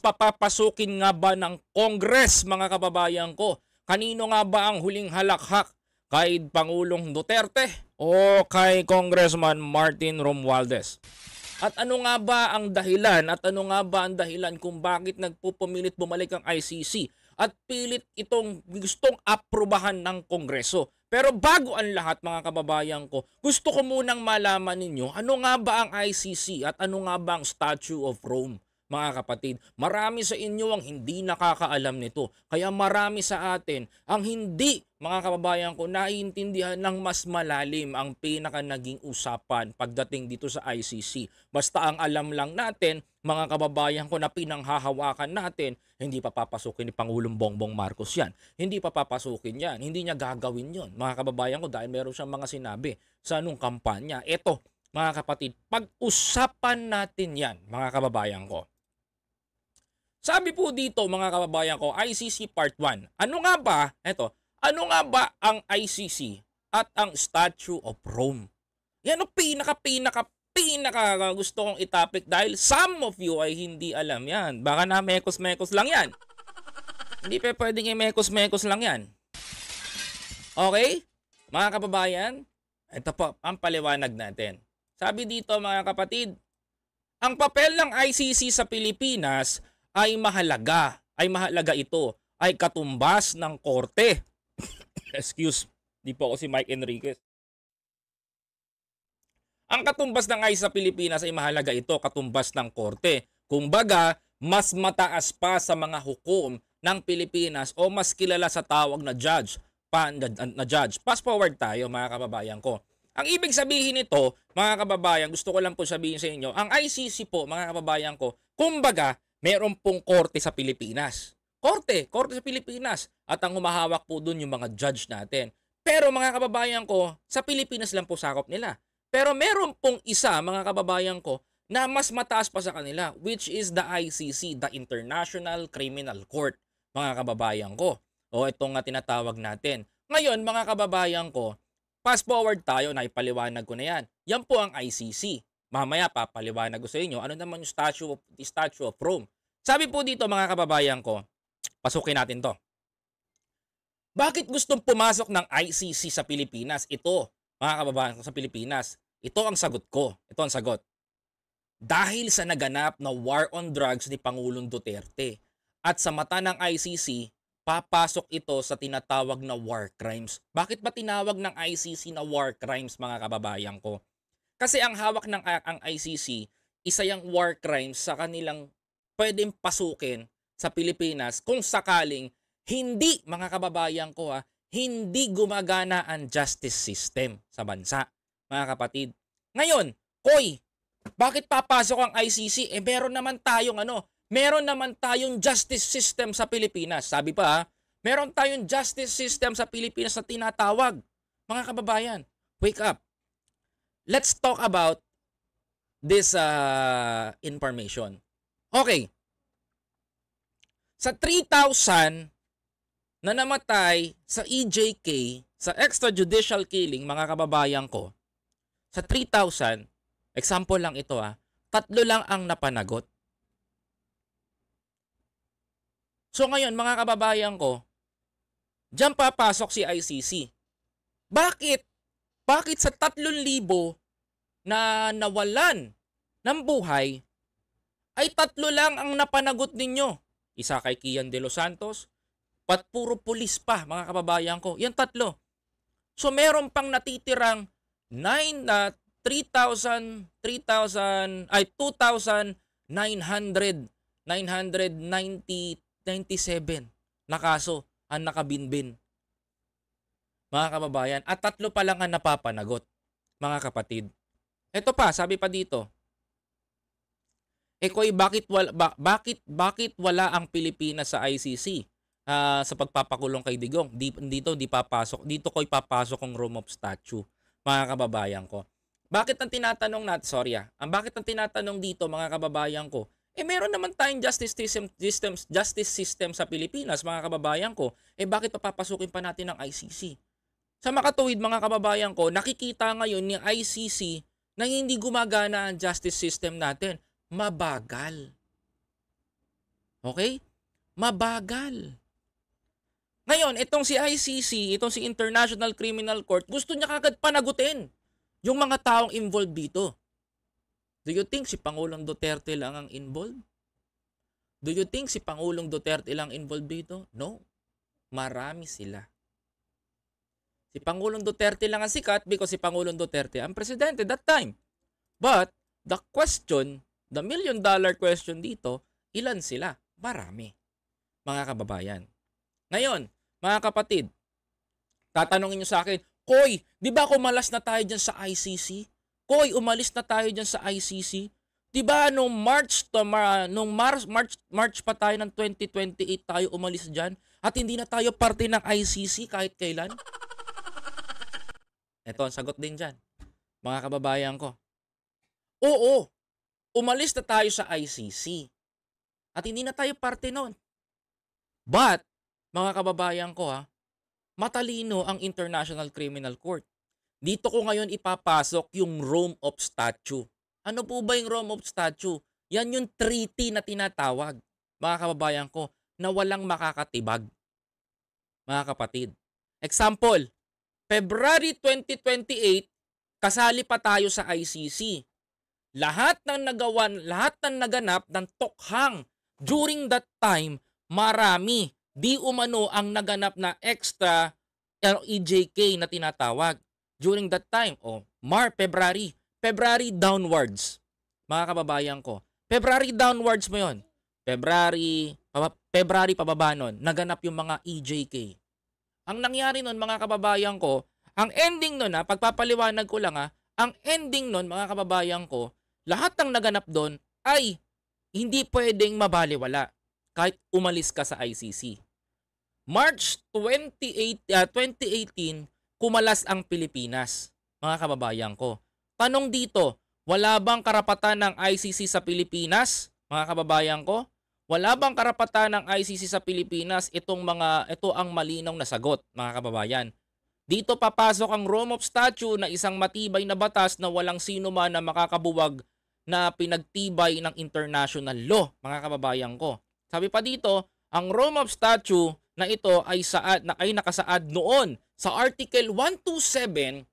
papapasukin nga ba ng Congress, mga kababayan ko? Kanino nga ba ang huling halakhak? Kay Pangulong Duterte o kay Congressman Martin Romualdez? At ano nga ba ang dahilan kung bakit nagpupumilit bumalik ang ICC at pilit itong gustong aprubahan ng Kongreso? Pero bago ang lahat, mga kababayan ko, gusto ko munang malaman ninyo ano nga ba ang ICC at ano nga ba ang Statute of Rome. Mga kapatid, marami sa inyo ang hindi nakakaalam nito. Kaya marami sa atin ang hindi, mga kababayan ko, naiintindihan ng mas malalim ang pinaka naging usapan pagdating dito sa ICC. Basta ang alam lang natin, mga kababayan ko, na pinanghahawakan natin, hindi pa papasukin ni Pangulong Bongbong Marcos yan. Hindi pa papasukin yan. Hindi niya gagawin yon, mga kababayan ko, dahil meron siyang mga sinabi sa anong kampanya. Eto, mga kapatid, pag-usapan natin yan, mga kababayan ko. Sabi po dito, mga kababayan ko, ICC Part 1. Ano nga ba ang ICC at ang Statute of Rome? Yan ang pinaka gusto kong itapik dahil some of you ay hindi alam yan. Baka na mekos-mekos lang yan. Hindi pa pwedeng mekos-mekos lang yan. Okay? Mga kababayan, ito po ang paliwanag natin. Sabi dito, mga kapatid, ang papel ng ICC sa Pilipinas ay mahalaga ito, ay katumbas ng korte. Excuse, di po ako si Mike Enriquez. Ang katumbas ng ICC sa Pilipinas ay mahalaga ito, katumbas ng korte. Kumbaga, mas mataas pa sa mga hukom ng Pilipinas o mas kilala sa tawag na judge. Fast forward tayo, mga kababayan ko. Ang ibig sabihin nito, mga kababayan, gusto ko lang po sabihin sa inyo, ang ICC po, mga kababayan ko, kumbaga, meron pong korte sa Pilipinas. Korte sa Pilipinas. At ang humahawak po dun yung mga judge natin. Pero mga kababayan ko, sa Pilipinas lang po sakop nila. Pero meron pong isa, mga kababayan ko, na mas mataas pa sa kanila, which is the ICC, the International Criminal Court, mga kababayan ko. O itong nga tinatawag natin. Ngayon, mga kababayan ko, fast forward tayo, na ipaliwanag ko na yan. Yan po ang ICC. Mamaya papaliwanag ko sa inyo ano naman yung Statute of Rome. Sabi po dito, mga kababayan ko, pasukin natin to. Bakit gustong pumasok ng ICC sa Pilipinas? Ito, mga kababayan ko, sa Pilipinas. Ito ang sagot ko. Ito ang sagot. Dahil sa naganap na war on drugs ni Pangulong Duterte. At sa mata ng ICC, papasok ito sa tinatawag na war crimes. Bakit ba tinawag ng ICC na war crimes, mga kababayan ko? Kasi ang hawak ng ang ICC, isa yung war crimes sa kanilang pwedeng pasukin sa Pilipinas kung sakaling hindi, mga kababayan ko, hindi gumagana ang justice system sa bansa, mga kapatid. Ngayon, bakit papasok ang ICC? Meron naman tayong justice system sa Pilipinas. Sabi pa, meron tayong justice system sa Pilipinas na tinatawag. Mga kababayan, wake up. Let's talk about this information. Okay. Sa 3,000 na namatay sa EJK, sa extrajudicial killing, mga kababayan ko, sa 3,000, example lang ito 3 lang ang napanagot. So ngayon, mga kababayan ko, diyan papasok si ICC. Bakit? Bakit sa 3,000 na nawalan ng buhay, ay 3 lang ang napanagot ninyo? Isa kay Kian de los Santos, puro pulis pa, mga kababayan ko. Yan 3. So meron pang natitirang 2,997 na kaso ang nakabinbin, mga kababayan. At 3 pa lang ang napapanagot, mga kapatid. Ito pa, sabi pa dito, bakit wala ang Pilipinas sa ICC sa pagpapakulong kay Digong? Dito papasok ang Rome of Statute, mga kababayan ko. Bakit ang tinatanong dito, mga kababayan ko, meron naman tayong justice system sa Pilipinas, mga kababayan ko. Bakit papapasukin pa natin ang ICC? Sa makatuwid, mga kababayan ko, nakikita ngayon ni ICC na hindi gumagana ang justice system natin. Mabagal. Okay? Mabagal. Ngayon, itong si ICC, itong si International Criminal Court, gusto niya kagad panagutin yung mga taong involved dito. Do you think si Pangulong Duterte lang ang involved? Do you think si Pangulong Duterte lang involved dito? No. Marami sila. Si Pangulong Duterte lang ang sikat because si Pangulong Duterte ang presidente that time. But, the question, the million-dollar question dito, ilan sila? Marami. Mga kababayan. Ngayon, mga kapatid, tatanungin nyo sa akin, Koy, di ba kumalas na tayo dyan sa ICC? Koy, umalis na tayo dyan sa ICC? Di ba nung March pa tayo ng 2028 tayo umalis dyan at hindi na tayo parte ng ICC kahit kailan? Ito ang sagot din dyan, mga kababayan ko. Oo, umalis na tayo sa ICC at hindi na tayo parte nun. But, mga kababayan ko matalino ang International Criminal Court. Dito ko ngayon ipapasok yung Rome of Statute. Ano po ba yung Rome of Statute? Yan yung treaty na tinatawag, mga kababayan ko, na walang makakatibag. Mga kapatid. Example, February 2028, kasali pa tayo sa ICC. Lahat ng naganap ng tokhang during that time, marami. Di umano ang naganap na extra EJK na tinatawag during that time. February downwards. Mga kababayan ko. February downwards mo yun. February pababa nun, naganap yung mga EJK. Ang nangyari nun, mga kababayan ko, ang ending nun, pagpapaliwanag ko lang, ang ending nun, mga kababayan ko, lahat ng naganap doon ay hindi pwedeng mabaliwala kahit umalis ka sa ICC. March 2018, kumalas ang Pilipinas, mga kababayan ko. Tanong dito, wala bang karapatan ng ICC sa Pilipinas, mga kababayan ko? Wala bang karapatan ng ICC sa Pilipinas? Ito ang malinaw na sagot, mga kababayan. Dito papasok ang Rome of Statute na isang matibay na batas na walang sino man na makakabuwag na pinagtibay ng international law, mga kababayan ko. Sabi pa dito, ang Rome of Statute na ito ay nakasaad noon sa Article 127,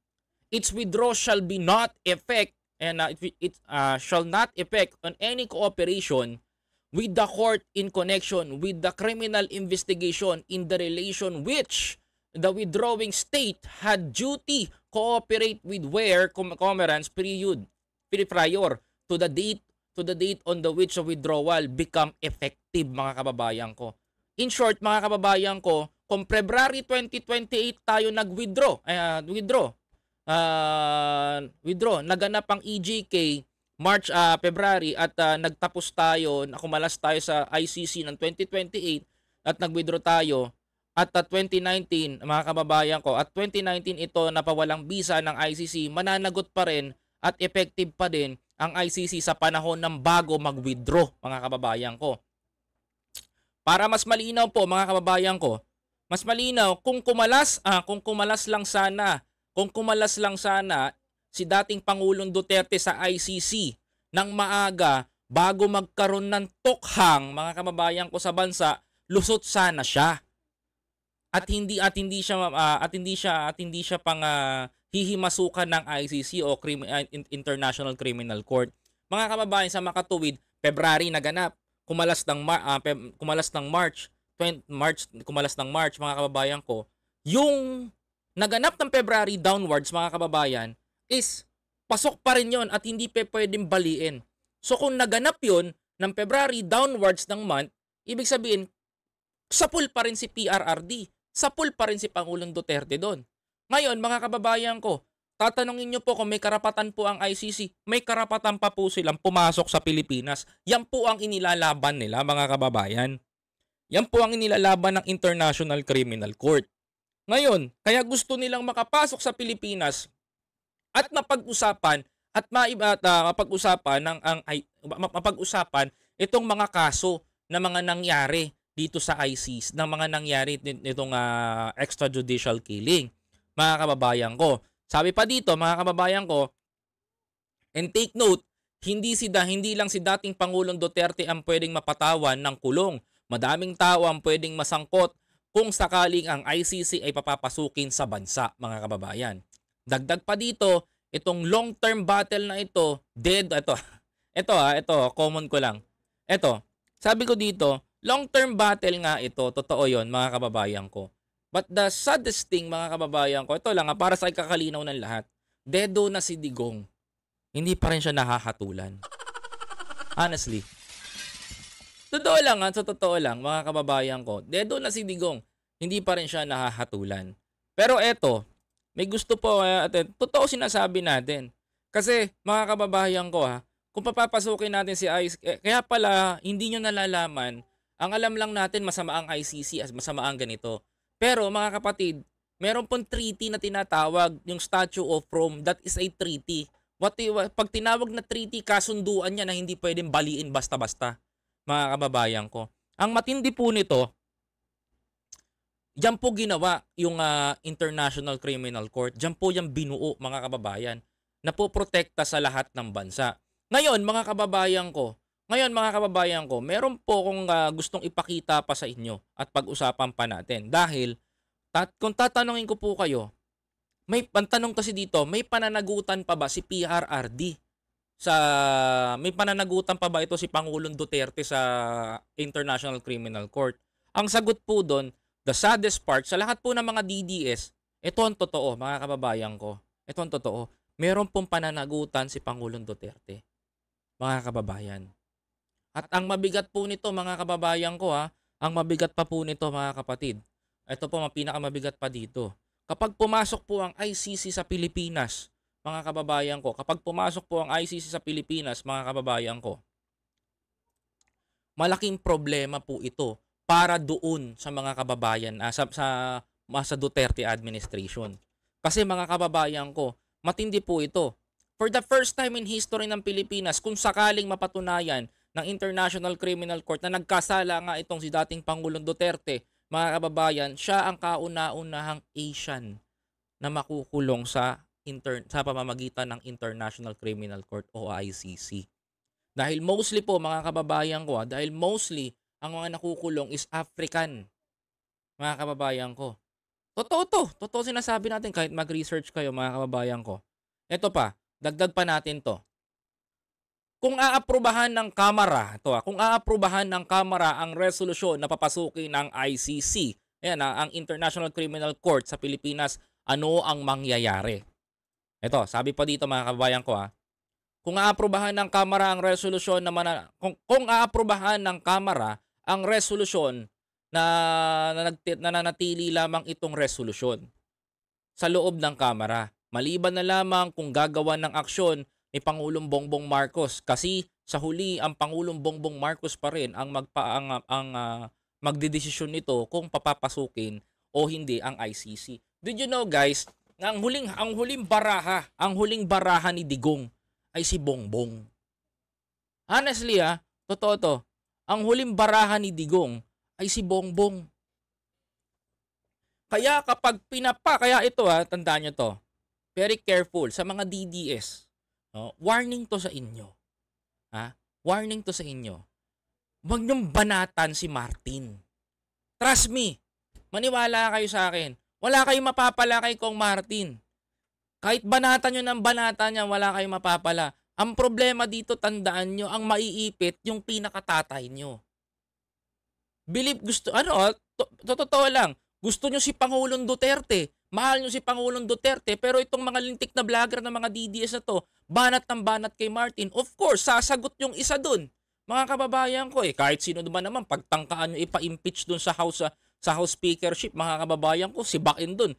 its withdrawal shall be not effect and it shall not effect on any cooperation with the court in connection with the criminal investigation in the relation which the withdrawing state had duty cooperate with where commerance period prior to the date on the which the withdrawal become effective, mga kababayan ko. In short, mga kababayan ko, kung February 2028 tayo withdraw, naganap ang EJK February at nagtapos tayo, kumalas tayo sa ICC ng 2028 at nag-withdraw tayo at 2019, mga kababayan ko, at 2019 ito napawalang bisa ng ICC, mananagot pa rin at effective pa din ang ICC sa panahon ng bago mag-withdraw, mga kababayan ko. Para mas malinaw po, mga kababayan ko, mas malinaw kung kumalas lang sana si dating Pangulong Duterte sa ICC ng maaga bago magkaroon ng tokhang, mga kababayan ko, sa bansa, lusot sana siya. At hindi siya pang hihimasukan ng ICC o International Criminal Court. Mga kababayan, sa makatuwid, February naganap, kumalas ng March, mga kababayan ko. Yung naganap ng February downwards, mga kababayan, is pasok pa rin yon at hindi pwedeng baliin. So kung naganap yon ng February downwards ng month, ibig sabihin, sapul pa rin si PRRD, sapul pa rin si Pangulong Duterte doon. Ngayon, mga kababayan ko, tatanungin nyo po kung may karapatan po ang ICC, may karapatan pa po silang pumasok sa Pilipinas. Yan po ang inilalaban nila, mga kababayan. Yan po ang inilalaban ng International Criminal Court. Ngayon, kaya gusto nilang makapasok sa Pilipinas at mapag-usapan mapag-usapan itong mga kaso na mga nangyari dito sa ICC, ng mga nangyari nitong extrajudicial killing, mga kababayan ko. Sabi pa dito, mga kababayan ko, and take note, Hindi lang si dating Pangulong Duterte ang pwedeng mapatawan ng kulong. Madaming tao ang pwedeng masangkot kung sakaling ang ICC ay papapasukin sa bansa, mga kababayan. Dagdag pa dito, itong long-term battle na ito, ito, common ko lang. Ito, sabi ko dito, long-term battle nga ito, totoo yon mga kababayan ko. But the saddest thing, mga kababayan ko, ito lang para sa ikakalinaw ng lahat, dedo na si Digong. Hindi pa rin siya nahahatulan. Honestly. Totoo lang, sa totoo lang, mga kababayan ko, dedo na si Digong. Hindi pa rin siya nahahatulan. Pero eto, may gusto po, totoo sinasabi natin. Kasi, mga kababayan ko kung papapasukin natin si ICC, kaya pala, hindi nyo nalalaman, ang alam lang natin masama ang ICC as masama ang ganito. Pero, mga kapatid, meron pong treaty na tinatawag, yung Statute of Rome, that is a treaty. Pag tinawag na treaty, kasunduan niya na hindi pwedeng baliin basta-basta, mga kababayan ko. Ang matindi po nito, diyan po ginawa yung International Criminal Court. Diyan po yung binuo, mga kababayan, na po protekta sa lahat ng bansa. Ngayon, mga kababayan ko, meron po akong gustong ipakita pa sa inyo at pag-usapan pa natin. Dahil, kung tatanungin ko po kayo, may pantanong kasi dito, may pananagutan pa ba si PRRD? May pananagutan pa ba ito si Pangulong Duterte sa International Criminal Court? Ang sagot po doon, the saddest part, sa lahat po ng mga DDS, ito ang totoo, mga kababayan ko. Ito ang totoo. Meron pong pananagutan si Pangulong Duterte, mga kababayan. At ang mabigat po nito, mga kababayan ko ang mabigat pa po nito, mga kapatid. Ito po, pinakamabigat pa dito. Kapag pumasok po ang ICC sa Pilipinas, mga kababayan ko, mga kababayan ko, malaking problema po ito para doon sa mga kababayan, sa Duterte administration. Kasi mga kababayan ko, matindi po ito. For the first time in history ng Pilipinas, kung sakaling mapatunayan ng International Criminal Court na nagkasala nga itong si dating Pangulong Duterte, mga kababayan, siya ang kauna-unahang Asian na makukulong sa pamamagitan ng International Criminal Court o ICC. Dahil mostly po, mga kababayan ko, ang mga nakukulong is African, mga kababayan ko. Totoo sinasabi natin kahit mag-research kayo, mga kababayan ko. Ito pa, dagdag pa natin to. Kung aaprubahan ng Kamara ang resolusyon na papasukin ng ICC, ang International Criminal Court sa Pilipinas, ano ang mangyayari? Ito, sabi pa dito, mga kababayan ko, kung aaprubahan ng Kamara ang resolusyon kung aaprubahan ng Kamara ang resolusyon na nananatili lamang itong resolusyon sa loob ng Kamara, maliban na lamang kung gagawa ng aksyon ni Pangulong Bongbong Marcos, kasi sa huli ang Pangulong Bongbong Marcos pa rin ang magdedesisyon nito kung papapasukin o hindi ang ICC. Did you know, guys, na ang huling baraha ni Digong ay si Bongbong. Honestly, totoo to. Ang huling baraha ni Digong ay si Bongbong. Kaya kaya ito, tandaan nyo to. Very careful sa mga DDS. Warning to sa inyo. Warning to sa inyo. Huwag niyong banatan si Martin. Trust me. Maniwala kayo sa akin. Wala kayong mapapala kay Kong Martin. Kahit banatan nyo ng banatan niya, wala kayong mapapala. Ang problema dito, tandaan nyo, ang maiipit yung pinakatatay nyo. Totoo lang. Gusto nyo si Pangulong Duterte. Mahal nyo si Pangulong Duterte, pero itong mga lintik na vlogger ng mga DDS na to, banat ng banat kay Martin. Of course, sasagot yung isa dun. Mga kababayan ko, kahit sino naman pagtangkaan nyo ipa-impeach dun sa House Speakership, mga kababayan ko, si Bakin dun.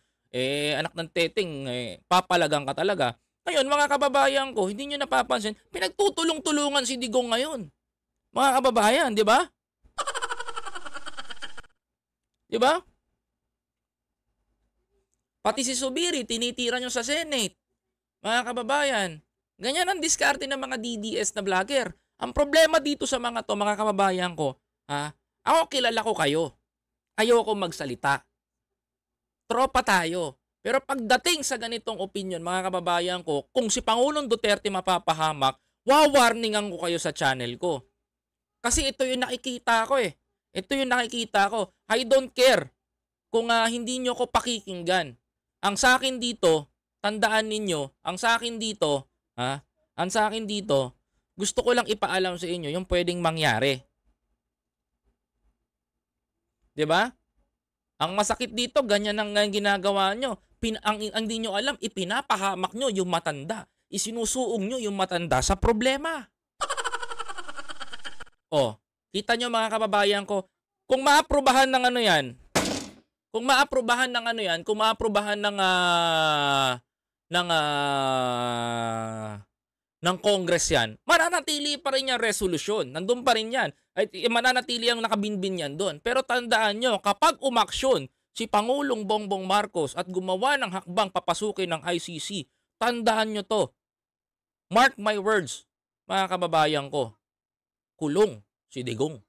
Anak ng teteng, papalagang ka talaga. Ngayon, mga kababayan ko, hindi nyo napapansin, pinagtutulong-tulungan si Digong ngayon. Mga kababayan, di ba? Di ba? Pati si Subiri, tinitira nyo sa Senate. Mga kababayan, ganyan ang diskarte ng mga DDS na vlogger. Ang problema dito sa mga to, mga kababayan ko, ako kilala ko kayo. Ayoko magsalita. Tropa tayo. Pero pagdating sa ganitong opinion, mga kababayan ko, kung si Pangulong Duterte mapapahamak, wawarningan ko kayo sa channel ko. Kasi ito yung nakikita ko eh. Ito yung nakikita ko. I don't care kung hindi nyo ko pakikinggan. Ang sa akin dito, tandaan ninyo, ang sa akin dito, gusto ko lang ipaalam sa inyo yung pwedeng mangyari. 'Di ba? Ang masakit dito, ganyan ang ginagawa nyo. Ang hindi nyo alam, ipinapahamak nyo yung matanda. Isinusuong nyo yung matanda sa problema. Oh, kita nyo mga kababayan ko, kung maaprubahan ng ano yan, kung maaprubahan ng ano yan, kung maaprubahan ng Congress yan, mananatili pa rin yung resolusyon. Nandun pa rin yan. Ay, mananatili ang nakabinbin yan doon. Pero tandaan nyo, kapag umaksyon si Pangulong Bongbong Marcos at gumawa ng hakbang papasukin ng ICC, tandaan nyo to. Mark my words, mga kababayan ko, kulong si Digong.